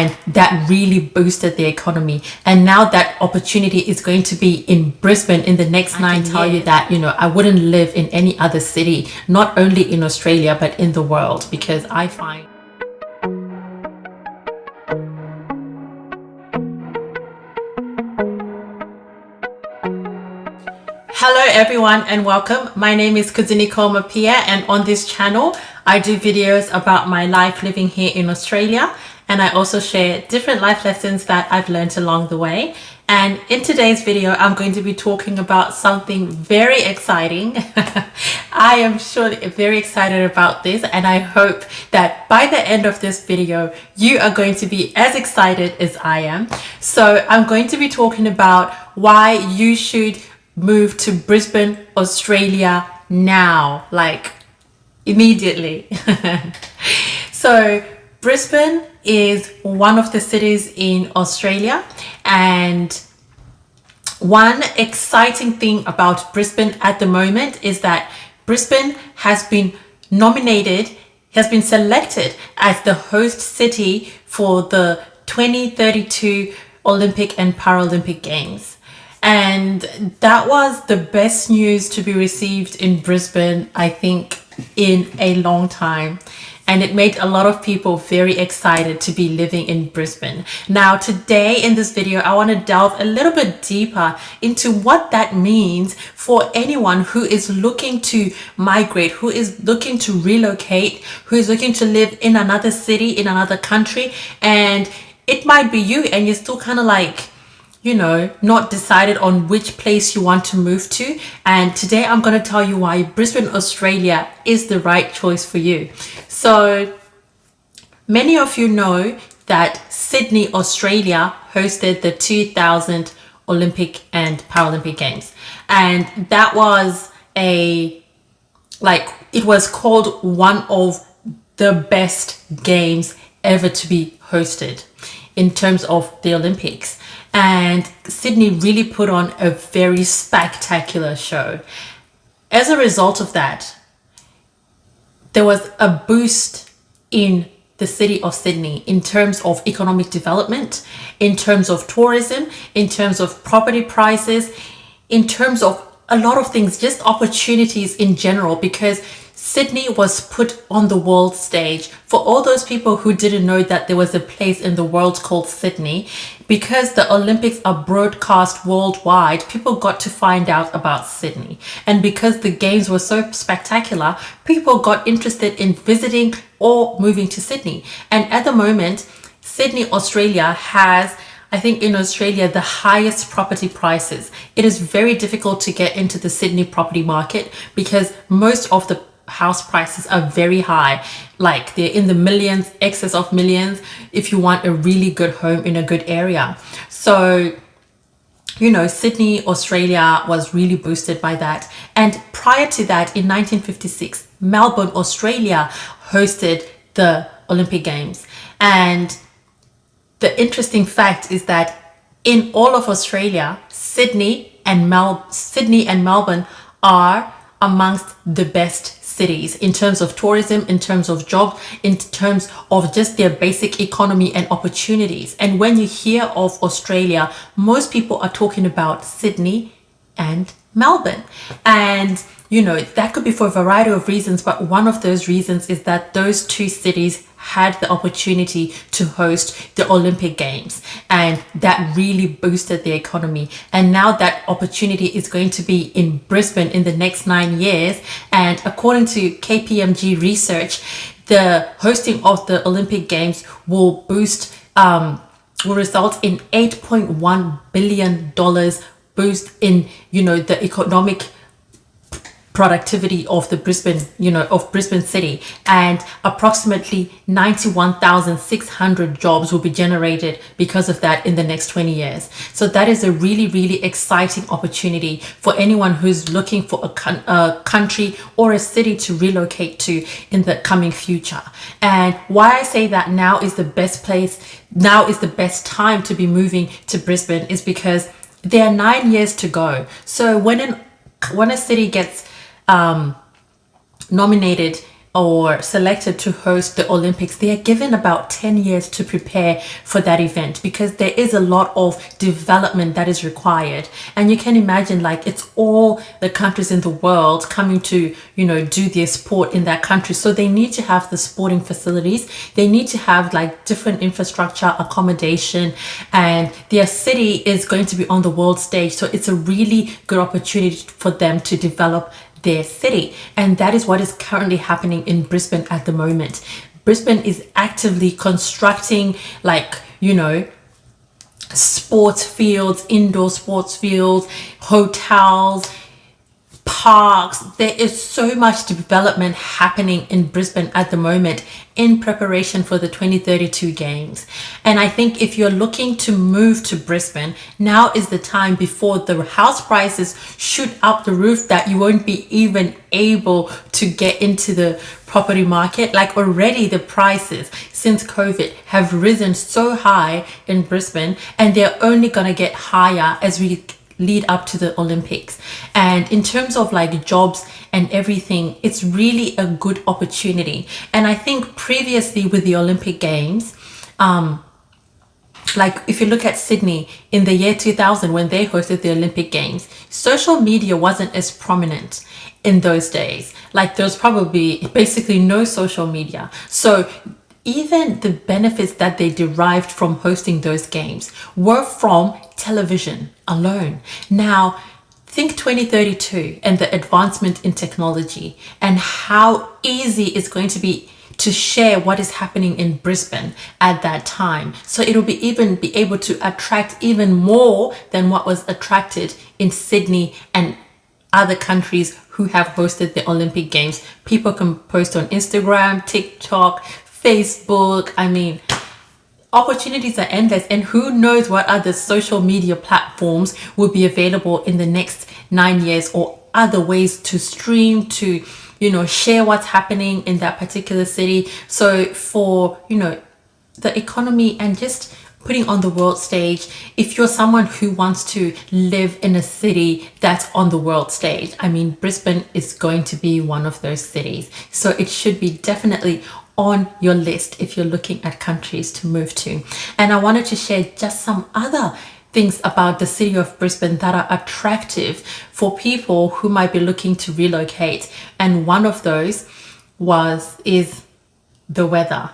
and that really boosted the economy. And now that opportunity is going to be in Brisbane in the next 9 years. I can tell you that, I wouldn't live in any other city, not only in Australia, but in the world, because I find Hello everyone and welcome. My name is Kudzie Nicolle Mapiye, and on this channel I do videos about my life living here in Australia, and I also share different life lessons that I've learned along the way. And in today's video I'm going to be talking about something very exciting. I am sure very excited about this, and I hope that by the end of this video you are going to be as excited as I am. So I'm going to be talking about why you should move to Brisbane, Australia now, like immediately. So Brisbane is one of the cities in Australia, and one exciting thing about Brisbane at the moment is that Brisbane has been selected as the host city for the 2032 Olympic and Paralympic Games. And that was the best news to be received in Brisbane, I think, in a long time. And it made a lot of people very excited to be living in Brisbane. Now, today in this video, I want to delve a little bit deeper into what that means for anyone who is looking to migrate, who is looking to relocate, who is looking to live in another city, in another country. And it might be you, and you're still kind of like, not decided on which place you want to move to. And today I'm going to tell you why Brisbane, Australia is the right choice for you. So many of you know that Sydney, Australia hosted the 2000 Olympic and Paralympic Games. And that was it was called one of the best games ever to be hosted in terms of the Olympics. And Sydney really put on a very spectacular show. As a result of that, there was a boost in the city of Sydney in terms of economic development, in terms of tourism, in terms of property prices, in terms of a lot of things, just opportunities in general, because Sydney was put on the world stage. For all those people who didn't know that there was a place in the world called Sydney, because the Olympics are broadcast worldwide, people got to find out about Sydney. And because the games were so spectacular, people got interested in visiting or moving to Sydney. And at the moment, Sydney, Australia has, I think in Australia, the highest property prices. It is very difficult to get into the Sydney property market because most of the house prices are very high, like they're in the millions, excess of millions, if you want a really good home in a good area. So Sydney, Australia was really boosted by that. And prior to that, in 1956, Melbourne, Australia hosted the Olympic Games. And the interesting fact is that in all of Australia, Sydney and Melbourne are amongst the best cities in terms of tourism, in terms of jobs, in terms of just their basic economy and opportunities. And when you hear of Australia, most people are talking about Sydney and Melbourne. And that could be for a variety of reasons, but one of those reasons is that those two cities had the opportunity to host the Olympic Games, and that really boosted the economy. And now that opportunity is going to be in Brisbane in the next 9 years. And according to KPMG research, the hosting of the Olympic Games will result in $8.1 billion boost in the economic productivity of the Brisbane city, and approximately 91,600 jobs will be generated because of that in the next 20 years. So that is a really, really exciting opportunity for anyone who's looking for a country or a city to relocate to in the coming future. And why I say that now is the best time to be moving to Brisbane is because there are 9 years to go. So when a city gets nominated or selected to host the Olympics, they are given about 10 years to prepare for that event, because there is a lot of development that is required. And you can imagine, like, it's all the countries in the world coming to, do their sport in that country. So they need to have the sporting facilities. They need to have like different infrastructure, accommodation, and their city is going to be on the world stage. So it's a really good opportunity for them to develop their city. And that is what is currently happening in Brisbane at the moment. Brisbane is actively constructing, like, sports fields, indoor sports fields, hotels, parks. There is so much development happening in Brisbane at the moment in preparation for the 2032 games. And I think if you're looking to move to Brisbane, now is the time before the house prices shoot up the roof that you won't be even able to get into the property market. Like, already the prices since COVID have risen so high in Brisbane, and they're only gonna get higher as we lead up to the Olympics. And in terms of like jobs and everything, it's really a good opportunity. And I think previously with the Olympic Games, like if you look at Sydney in the year 2000 when they hosted the Olympic Games, social media wasn't as prominent in those days. Like, there was probably basically no social media. So even the benefits that they derived from hosting those games were from television alone. Now, think 2032 and the advancement in technology and how easy it's going to be to share what is happening in Brisbane at that time. So it'll be able to attract even more than what was attracted in Sydney and other countries who have hosted the Olympic Games. People can post on Instagram, TikTok, Facebook. I mean, opportunities are endless, and who knows what other social media platforms will be available in the next 9 years, or other ways to stream, to share what's happening in that particular city. So for the economy and just putting on the world stage, if you're someone who wants to live in a city that's on the world stage, I mean, Brisbane is going to be one of those cities. So it should be definitely on your list if you're looking at countries to move to. And I wanted to share just some other things about the city of Brisbane that are attractive for people who might be looking to relocate. And one of those is the weather.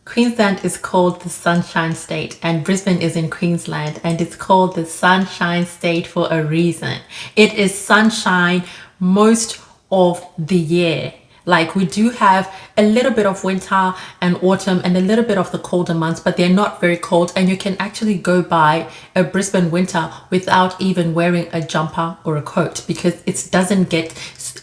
Queensland is called the Sunshine State, and Brisbane is in Queensland, and it's called the Sunshine State for a reason. It is sunshine most of the year. Like, we do have a little bit of winter and autumn and a little bit of the colder months, but they're not very cold, and you can actually go by a Brisbane winter without even wearing a jumper or a coat, because it doesn't get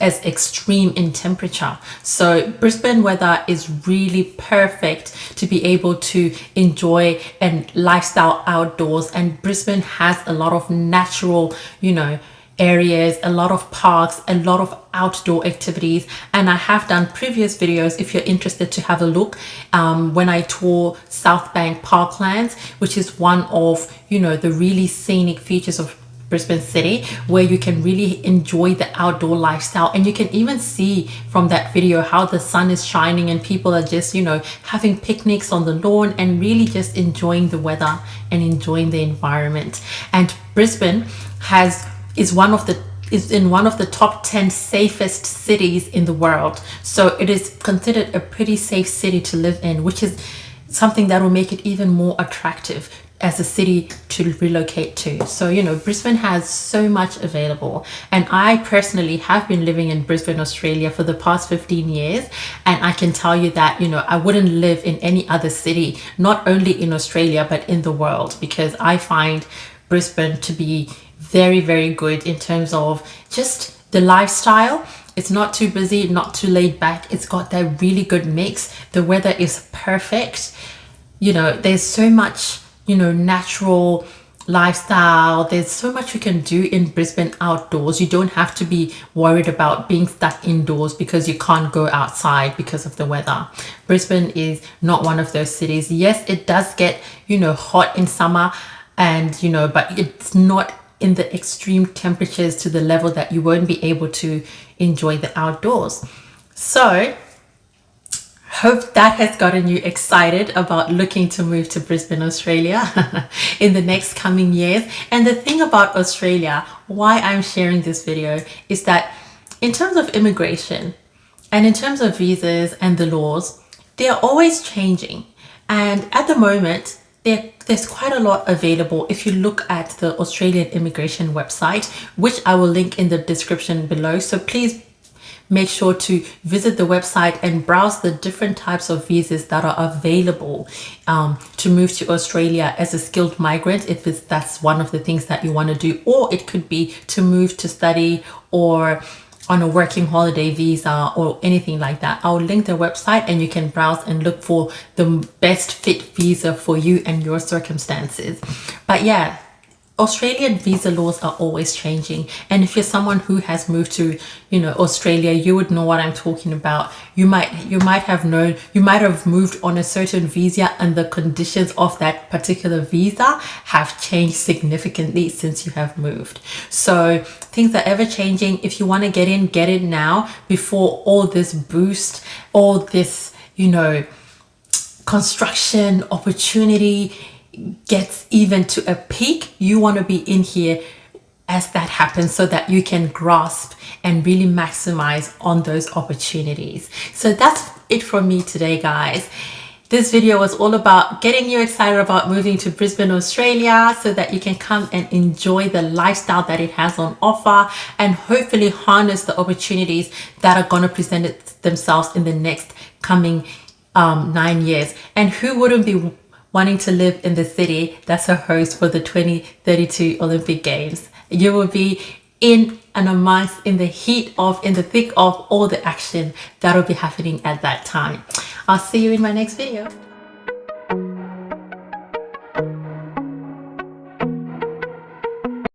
as extreme in temperature. So Brisbane weather is really perfect to be able to enjoy and lifestyle outdoors. And Brisbane has a lot of natural, areas, a lot of parks, a lot of outdoor activities. And I have done previous videos if you're interested to have a look, when I tour South Bank Parklands, which is one of the really scenic features of Brisbane City, where you can really enjoy the outdoor lifestyle. And you can even see from that video how the sun is shining and people are just having picnics on the lawn and really just enjoying the weather and enjoying the environment. And Brisbane is in one of the top 10 safest cities in the world. So it is considered a pretty safe city to live in, which is something that will make it even more attractive as a city to relocate to. So Brisbane has so much available, and I personally have been living in Brisbane, Australia for the past 15 years, and I can tell you that I wouldn't live in any other city, not only in Australia but in the world, because I find Brisbane to be very, very good in terms of just the lifestyle. It's not too busy, not too laid back. It's got that really good mix. The weather is perfect. There's so much natural lifestyle. There's so much you can do in Brisbane outdoors. You don't have to be worried about being stuck indoors because you can't go outside because of the weather. Brisbane is not one of those cities. Yes, it does get hot in summer, and but it's not in the extreme temperatures to the level that you won't be able to enjoy the outdoors. So hope that has gotten you excited about looking to move to Brisbane, Australia in the next coming years. And the thing about Australia, why I'm sharing this video, is that in terms of immigration and in terms of visas and the laws, they're always changing. And at the moment, there's quite a lot available if you look at the Australian immigration website, which I will link in the description below. So please make sure to visit the website and browse the different types of visas that are available to move to Australia as a skilled migrant, if that's one of the things that you want to do, or it could be to move to study or on a working holiday visa or anything like that. I'll link the website and you can browse and look for the best fit visa for you and your circumstances. But yeah, Australian visa laws are always changing, and if you're someone who has moved to, Australia, you would know what I'm talking about. You might have moved on a certain visa, and the conditions of that particular visa have changed significantly since you have moved. So things are ever changing. If you want to get in now before all this boost, all this, construction opportunity gets even to a peak. You want to be in here as that happens so that you can grasp and really maximize on those opportunities. So that's it from me today, guys. This video was all about getting you excited about moving to Brisbane, Australia, so that you can come and enjoy the lifestyle that it has on offer, and hopefully harness the opportunities that are going to present themselves in the next coming 9 years. And who wouldn't be wanting to live in the city that's a host for the 2032 Olympic Games? You will be in and amongst, in the thick of all the action that will be happening at that time. I'll see you in my next video.